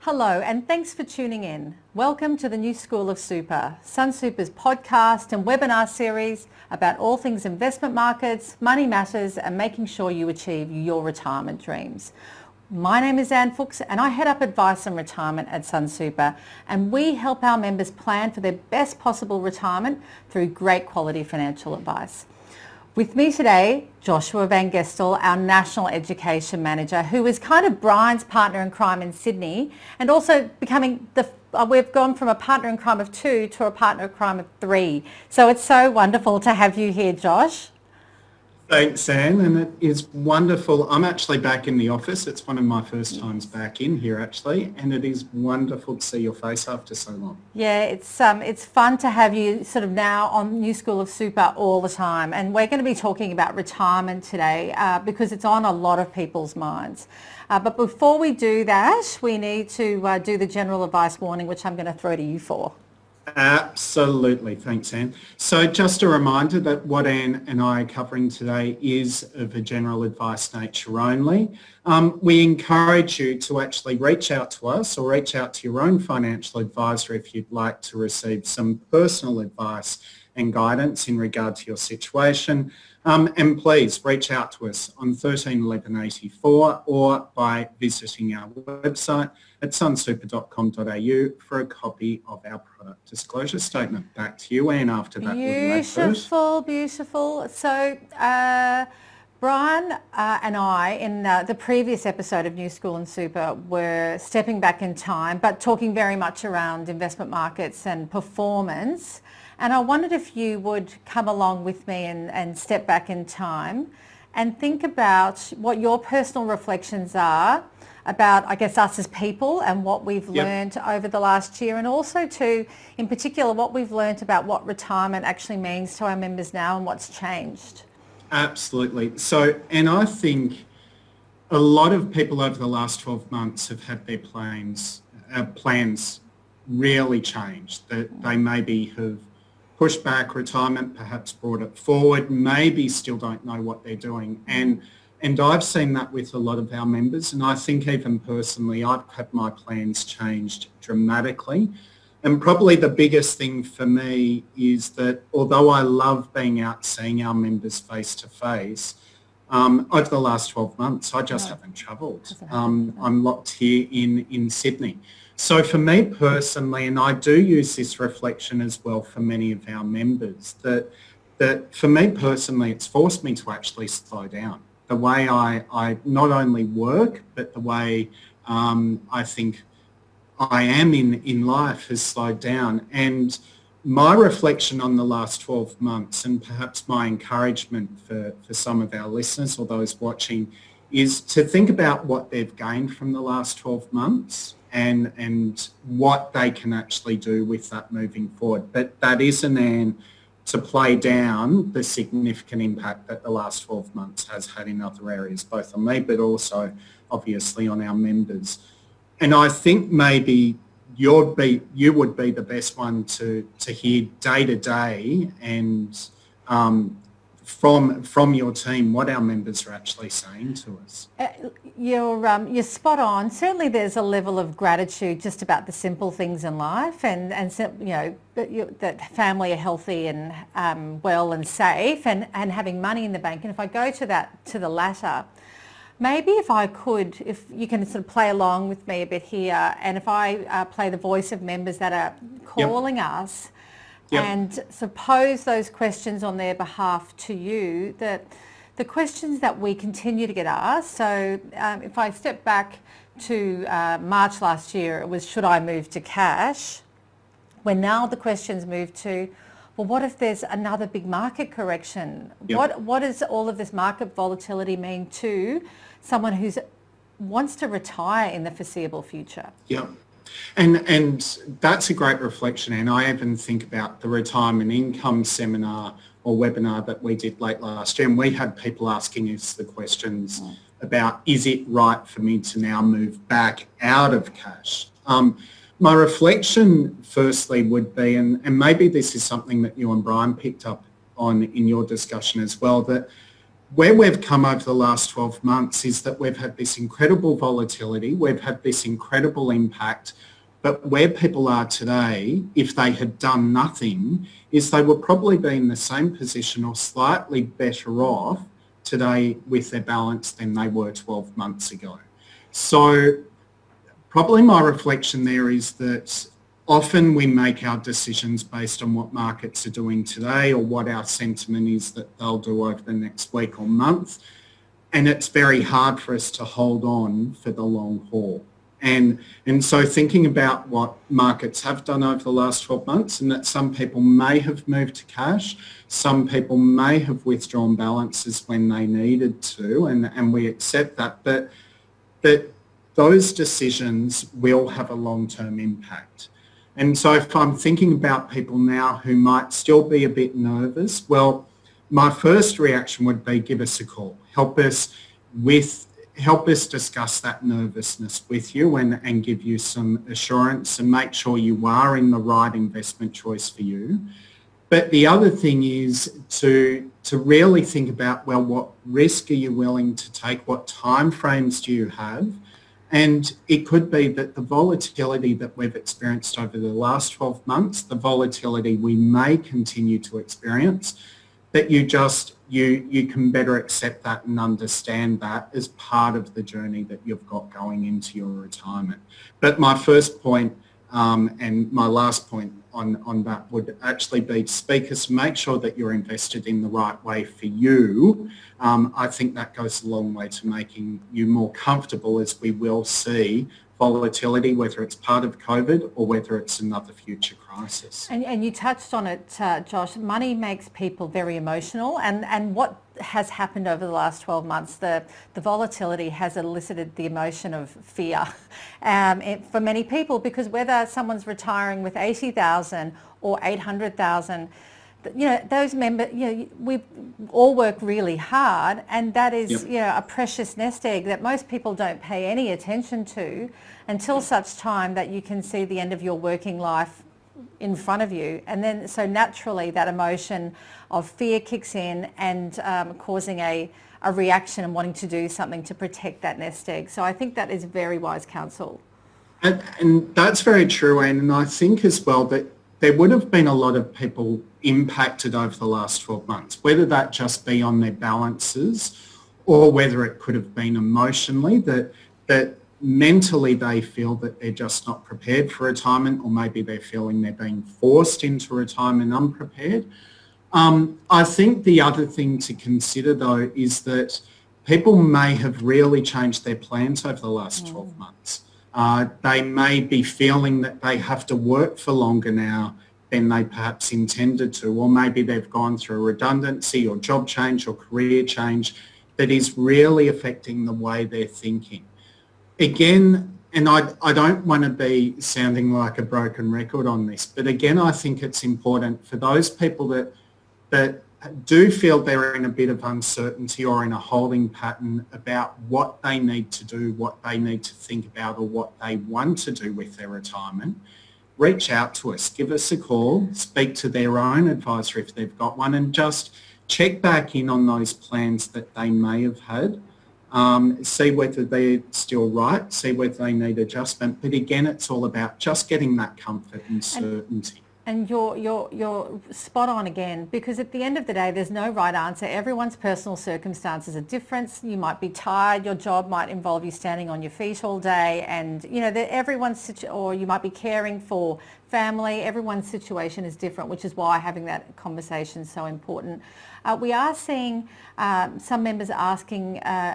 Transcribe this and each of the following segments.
Hello and thanks for tuning in. Welcome to the New School of Super, Sunsuper's podcast and webinar series about all things investment markets, money matters and making sure you achieve your retirement dreams. My name is Anne Fuchs and I head up advice and retirement at Sunsuper, and we help our members plan for their best possible retirement through great quality financial advice. With me today, Joshua Van Gestel, our National Education Manager, who is kind of Brian's partner in crime in Sydney, and also becoming we've gone from a partner in crime of 2 to a partner in crime of 3. So it's so wonderful to have you here, Josh. Thanks, Anne, and it is wonderful. I'm actually back in the office. It's one of my first times back in here, actually, and it is wonderful to see your face after so long. Yeah, it's fun to have you sort of now on New School of Super all the time, and we're going to be talking about retirement today because it's on a lot of people's minds. But before we do that, we need to do the general advice warning, which I'm going to throw to you for. Absolutely. Thanks, Anne. So just a reminder that what Anne and I are covering today is of a general advice nature only. We encourage you to actually reach out to us or reach out to your own financial advisor if you'd like to receive some personal advice and guidance in regard to your situation. And please reach out to us on 131184 or by visiting our website at sunsuper.com.au for a copy of our product disclosure statement. Back to you, Anne, after that. Beautiful. So Brian and I, in the previous episode of New School and Super, were stepping back in time, but talking very much around investment markets and performance. And I wondered if you would come along with me and step back in time and think about what your personal reflections are about, I guess, us as people and what we've learned over the last year, and also in particular, what we've learned about what retirement actually means to our members now and what's changed. Absolutely. So, and I think a lot of people over the last 12 months have had their plans really changed, that they maybe have pushed back retirement, perhaps brought it forward, maybe still don't know what they're doing. And I've seen that with a lot of our members, and I think even personally I've had my plans changed dramatically. And probably the biggest thing for me is that although I love being out seeing our members face to face, over the last 12 months I just haven't travelled. I'm locked here in Sydney. So for me personally, and I do use this reflection as well for many of our members, that for me personally it's forced me to actually slow down. The way I not only work, but the way I think I am in life has slowed down. And my reflection on the last 12 months, and perhaps my encouragement for some of our listeners or those watching, is to think about what they've gained from the last 12 months and what they can actually do with that moving forward. But that isn't to play down the significant impact that the last 12 months has had in other areas, both on me, but also obviously on our members. And I think maybe you would be the best one to hear day to day and from your team what our members are actually saying to us. You're spot on. Certainly there's a level of gratitude just about the simple things in life and you know that family are healthy and well and safe and having money in the bank. And if I go to the latter, maybe if you can sort of play along with me a bit here, and if I play the voice of members that are calling us and pose those questions on their behalf to you, that the questions that we continue to get asked. So if I step back to March last year, it was, should I move to cash? When now the questions move to, well, what if there's another big market correction? What does all of this market volatility mean to someone who wants to retire in the foreseeable future? Yeah. And that's a great reflection, and I even think about the retirement income seminar or webinar that we did late last year, and we had people asking us the questions about, is it right for me to now move back out of cash? My reflection firstly would be, and maybe this is something that you and Brian picked up on in your discussion as well, that where we've come over the last 12 months is that we've had this incredible volatility, we've had this incredible impact, but where people are today, if they had done nothing, is they would probably be in the same position or slightly better off today with their balance than they were 12 months ago. So probably my reflection there is that often we make our decisions based on what markets are doing today or what our sentiment is that they'll do over the next week or month. And it's very hard for us to hold on for the long haul. And so thinking about what markets have done over the last 12 months, and that some people may have moved to cash, some people may have withdrawn balances when they needed to, and we accept that, but those decisions will have a long-term impact. And so if I'm thinking about people now who might still be a bit nervous, well, my first reaction would be give us a call. Help us discuss that nervousness with you and give you some assurance and make sure you are in the right investment choice for you. But the other thing is to really think about, well, what risk are you willing to take? What timeframes do you have? And it could be that the volatility that we've experienced over the last 12 months, the volatility we may continue to experience, that you can better accept that and understand that as part of the journey that you've got going into your retirement. But my first point and my last point on that would actually be to speakers to make sure that you're invested in the right way for you. I think that goes a long way to making you more comfortable as we will see volatility, whether it's part of COVID or whether it's another future crisis. And you touched on it, Josh. Money makes people very emotional, and what has happened over the last 12 months, the volatility has elicited the emotion of fear for many people, because whether someone's retiring with 80,000 or 800,000, those members, we all work really hard, and that is, a precious nest egg that most people don't pay any attention to until such time that you can see the end of your working life in front of you. And then, so naturally, that emotion of fear kicks in and causing a reaction and wanting to do something to protect that nest egg. So I think that is very wise counsel. And that's very true, Anne. And I think as well that there would have been a lot of people impacted over the last 12 months, whether that just be on their balances or whether it could have been emotionally, that mentally they feel that they're just not prepared for retirement, or maybe they're feeling they're being forced into retirement unprepared. I think the other thing to consider though is that people may have really changed their plans over the last 12 months. They may be feeling that they have to work for longer now than they perhaps intended to, or maybe they've gone through a redundancy or job change or career change that is really affecting the way they're thinking. Again, and I don't want to be sounding like a broken record on this, but again, I think it's important for those people that do feel they're in a bit of uncertainty or in a holding pattern about what they need to do, what they need to think about, or what they want to do with their retirement. Reach out to us, give us a call, speak to their own advisor if they've got one, and just check back in on those plans that they may have had. See whether they're still right, see whether they need adjustment. But again, it's all about just getting that comfort and certainty. And you're spot on again, because at the end of the day, there's no right answer. Everyone's personal circumstances are different. You might be tired. Your job might involve you standing on your feet all day, and or you might be caring for family. Everyone's situation is different, which is why having that conversation is so important. We are seeing some members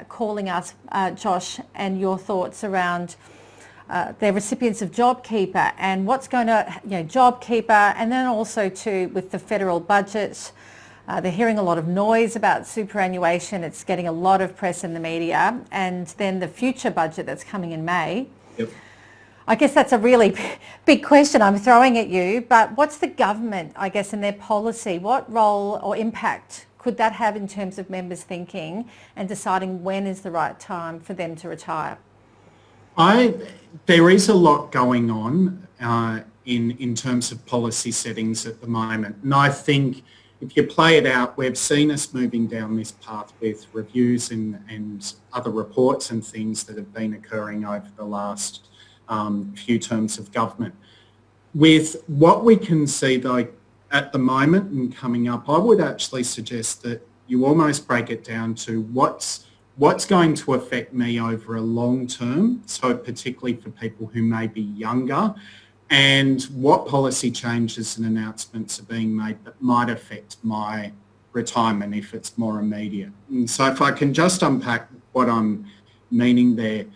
calling us, Josh, and your thoughts around they're recipients of JobKeeper and what's going to, JobKeeper, and then also too with the federal budget. They're hearing a lot of noise about superannuation. It's getting a lot of press in the media, and then the future budget that's coming in May. Yep. I guess that's a really big question I'm throwing at you, but what's the government, I guess, in their policy? What role or impact could that have in terms of members thinking and deciding when is the right time for them to retire? There is a lot going on in terms of policy settings at the moment, and I think if you play it out, we've seen us moving down this path with reviews and other reports and things that have been occurring over the last few terms of government. With what we can see though at the moment and coming up, I would actually suggest that you almost break it down to what's going to affect me over a long term, so particularly for people who may be younger, and what policy changes and announcements are being made that might affect my retirement if it's more immediate. And so if I can just unpack what I'm meaning there,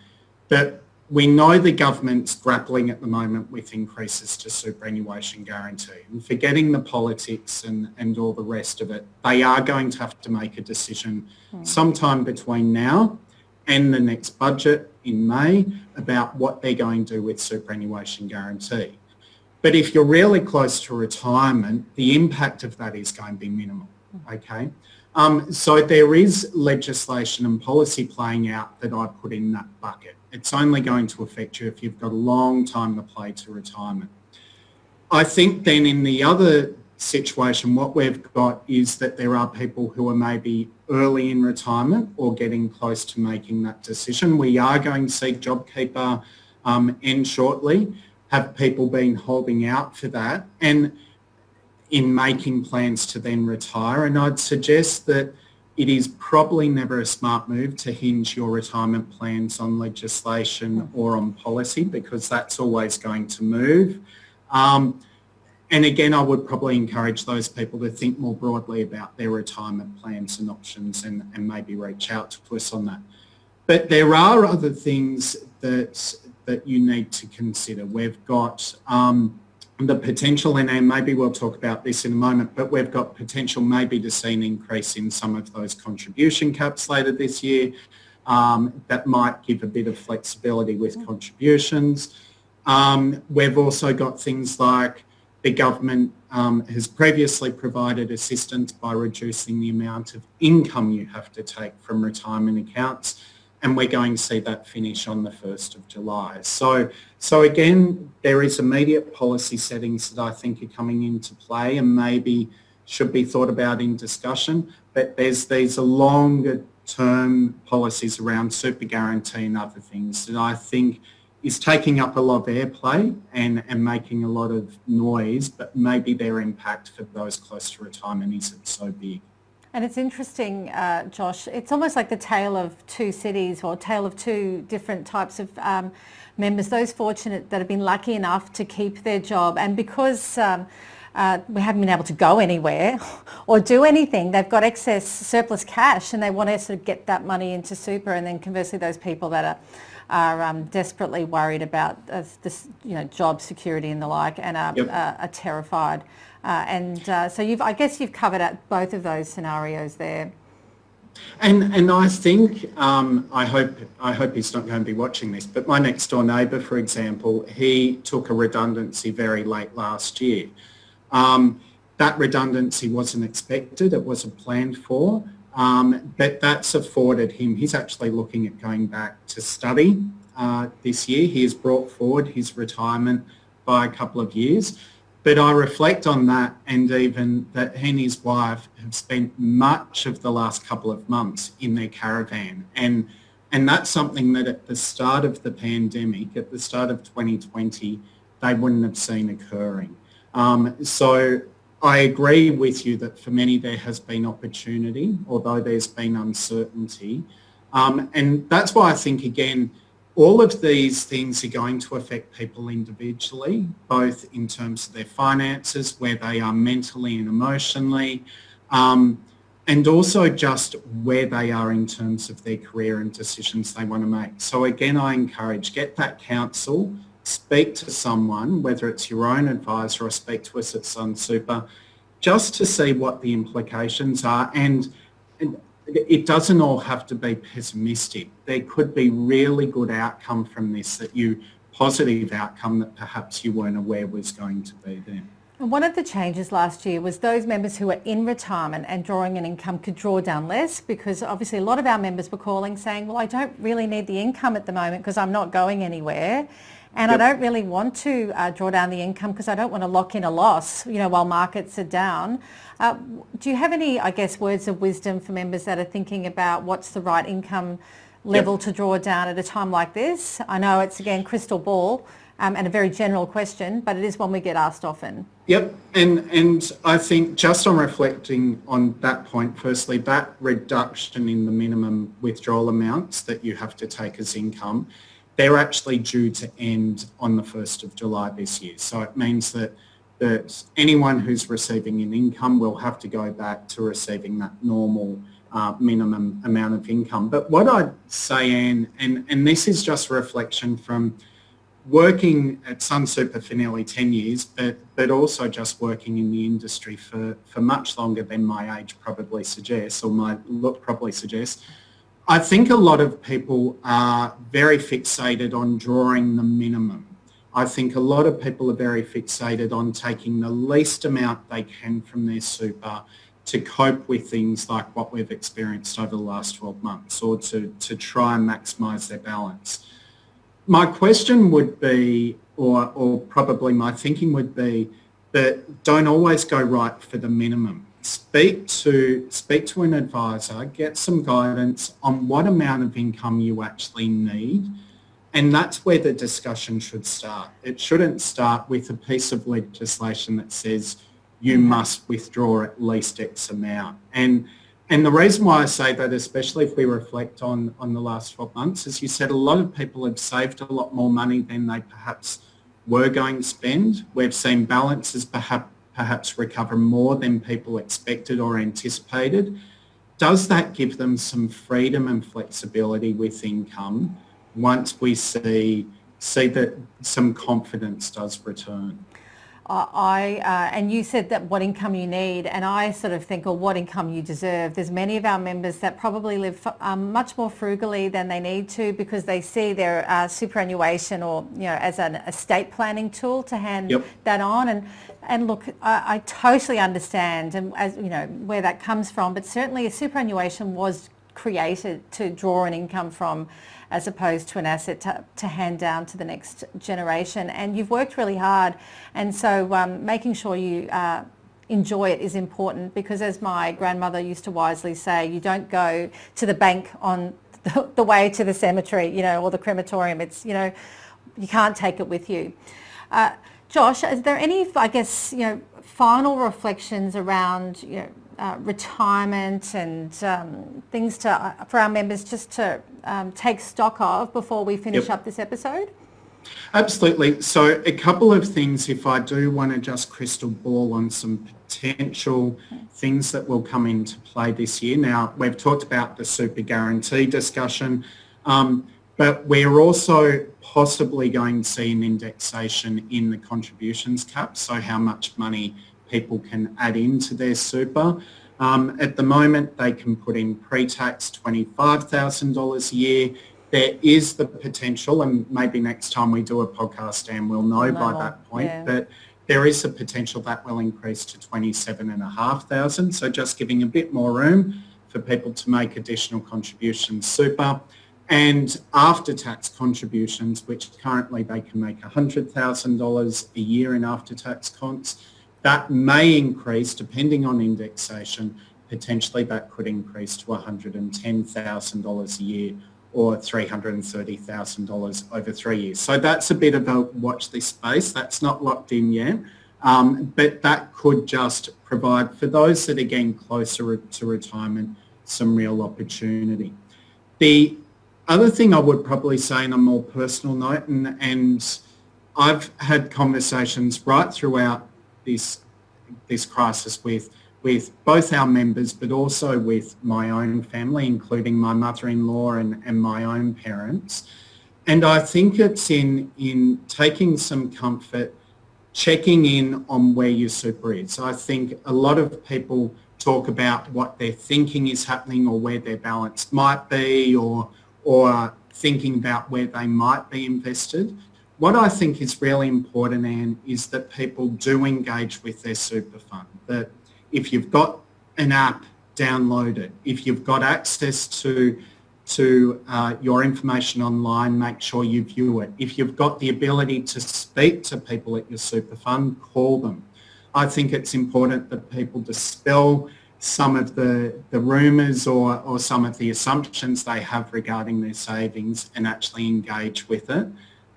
that we know the government's grappling at the moment with increases to superannuation guarantee. And forgetting the politics and all the rest of it, they are going to have to make a decision sometime between now and the next budget in May about what they're going to do with superannuation guarantee. But if you're really close to retirement, the impact of that is going to be minimal, okay? So there is legislation and policy playing out that I put in that bucket. It's only going to affect you if you've got a long time to play to retirement. I think then in the other situation, what we've got is that there are people who are maybe early in retirement or getting close to making that decision. We are going to see JobKeeper end shortly. Have people been holding out for that and in making plans to then retire? And I'd suggest that it is probably never a smart move to hinge your retirement plans on legislation or on policy, because that's always going to move. And again, I would probably encourage those people to think more broadly about their retirement plans and options and maybe reach out to us on that. But there are other things that you need to consider. We've got the potential, and maybe we'll talk about this in a moment, but we've got potential maybe to see an increase in some of those contribution caps later this year that might give a bit of flexibility with contributions. We've also got things like the government has previously provided assistance by reducing the amount of income you have to take from retirement accounts, and we're going to see that finish on the 1st of July. So again, there is immediate policy settings that I think are coming into play and maybe should be thought about in discussion, but there's these longer term policies around super guarantee and other things that I think is taking up a lot of airplay and making a lot of noise, but maybe their impact for those close to retirement isn't so big. And it's interesting, Josh, it's almost like the tale of two cities or tale of two different types of members, those fortunate that have been lucky enough to keep their job, and because we haven't been able to go anywhere or do anything, they've got excess surplus cash and they want to sort of get that money into super, and then conversely those people that are desperately worried about this, job security and the like, and are terrified. So I guess you've covered out both of those scenarios there. And I think, I hope he's not going to be watching this, but my next door neighbour, for example, he took a redundancy very late last year. That redundancy wasn't expected, it wasn't planned for, but that's afforded him, he's actually looking at going back to study this year. He has brought forward his retirement by a couple of years. But I reflect on that, and even that he and his wife have spent much of the last couple of months in their caravan. And that's something that at the start of the pandemic, at the start of 2020, they wouldn't have seen occurring. So I agree with you that for many there has been opportunity, although there's been uncertainty. And that's why I think, again, all of these things are going to affect people individually, both in terms of their finances, where they are mentally and emotionally, and also just where they are in terms of their career and decisions they want to make. So again, I encourage, get that counsel, speak to someone, whether it's your own advisor or speak to us at Sunsuper, just to see what the implications are. And it doesn't all have to be pessimistic. There could be really good outcome from this, positive outcome that perhaps you weren't aware was going to be there. And one of the changes last year was those members who were in retirement and drawing an income could draw down less, because obviously a lot of our members were calling saying, well, I don't really need the income at the moment because I'm not going anywhere. And I don't really want to draw down the income because I don't want to lock in a loss, while markets are down. Do you have any, I guess, words of wisdom for members that are thinking about what's the right income level to draw down at a time like this? I know it's, again, crystal ball and a very general question, but it is one we get asked often. Yep, and I think just on reflecting on that point, firstly, that reduction in the minimum withdrawal amounts that you have to take as income, they're actually due to end on the 1st of July this year. So it means that anyone who's receiving an income will have to go back to receiving that normal minimum amount of income. But what I'd say, Anne, and this is just reflection from working at Sunsuper for nearly 10 years, but also just working in the industry for much longer than my age probably suggests, or my look probably suggests, I think a lot of people are very fixated on drawing the minimum. I think a lot of people are very fixated on taking the least amount they can from their super to cope with things like what we've experienced over the last 12 months, or to try and maximise their balance. My question would be, or probably my thinking would be, that don't always go right for the minimum. Speak to an advisor, get some guidance on what amount of income you actually need, and that's where the discussion should start. It shouldn't start with a piece of legislation that says you must withdraw at least X amount. And the reason why I say that, especially if we reflect on the last 12 months, as you said, a lot of people have saved a lot more money than they perhaps were going to spend. We've seen balances perhaps recover more than people expected or anticipated. Does that give them some freedom and flexibility with income once we see that some confidence does return? And you said that what income you need, and I sort of think, or what income you deserve. There's many of our members that probably live much more frugally than they need to, because they see their superannuation or as an estate planning tool to hand that on. And look, I totally understand, and as where that comes from. But certainly, a superannuation was created to draw an income from, as opposed to an asset to hand down to the next generation. And you've worked really hard, and so making sure you enjoy it is important, because as my grandmother used to wisely say, you don't go to the bank on the way to the cemetery, or the crematorium. It's, you can't take it with you. Josh, is there any, I guess, final reflections around, retirement and things for our members just to take stock of before we finish up this episode? Absolutely. So a couple of things, if I do want to just crystal ball on some potential things that will come into play this year. Now, we've talked about the super guarantee discussion, but we're also possibly going to see an indexation in the contributions cap, so how much money people can add into their super. At the moment, they can put in pre-tax $25,000 a year. There is the potential, and maybe next time we do a podcast, Dan, we'll know by that point, but there is a potential that will increase to $27,500. So just giving a bit more room for people to make additional contributions super. And after-tax contributions, which currently they can make $100,000 a year in after-tax cons, that may increase, depending on indexation. Potentially that could increase to $110,000 a year, or $330,000 over 3 years. So that's a bit of a watch this space. That's not locked in yet, but that could just provide, for those that are getting closer to retirement, some real opportunity. The other thing I would probably say on a more personal note, and I've had conversations right throughout this crisis with both our members, but also with my own family, including my mother-in-law and my own parents. And I think it's in taking some comfort, checking in on where your super is. I think a lot of people talk about what they're thinking is happening, or where their balance might be, or thinking about where they might be invested. what I think is really important, Anne, is that people do engage with their super fund. That if you've got an app downloaded, if you've got access to your information online, make sure you view it. If you've got the ability to speak to people at your super fund, call them. I think it's important that people dispel some of the rumours or some of the assumptions they have regarding their savings and actually engage with it,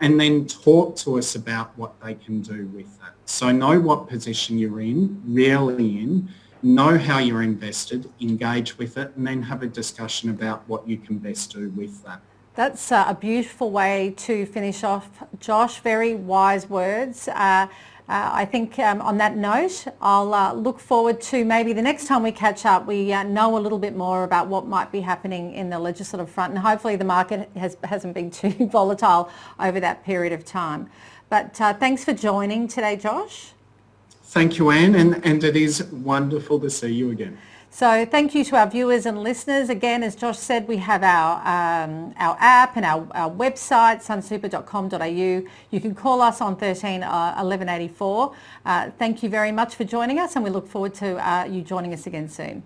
and then talk to us about what they can do with that. So know what position you're in, really in, know how you're invested, engage with it, and then have a discussion about what you can best do with that. That's a beautiful way to finish off, Josh. Very wise words. I think on that note, I'll look forward to maybe the next time we catch up, we know a little bit more about what might be happening in the legislative front, and hopefully the market hasn't been too volatile over that period of time. But thanks for joining today, Josh. Thank you, Anne, and it is wonderful to see you again. So thank you to our viewers and listeners. Again, as Josh said, we have our app and our website, sunsuper.com.au. You can call us on 13 1184. Thank you very much for joining us, and we look forward to you joining us again soon.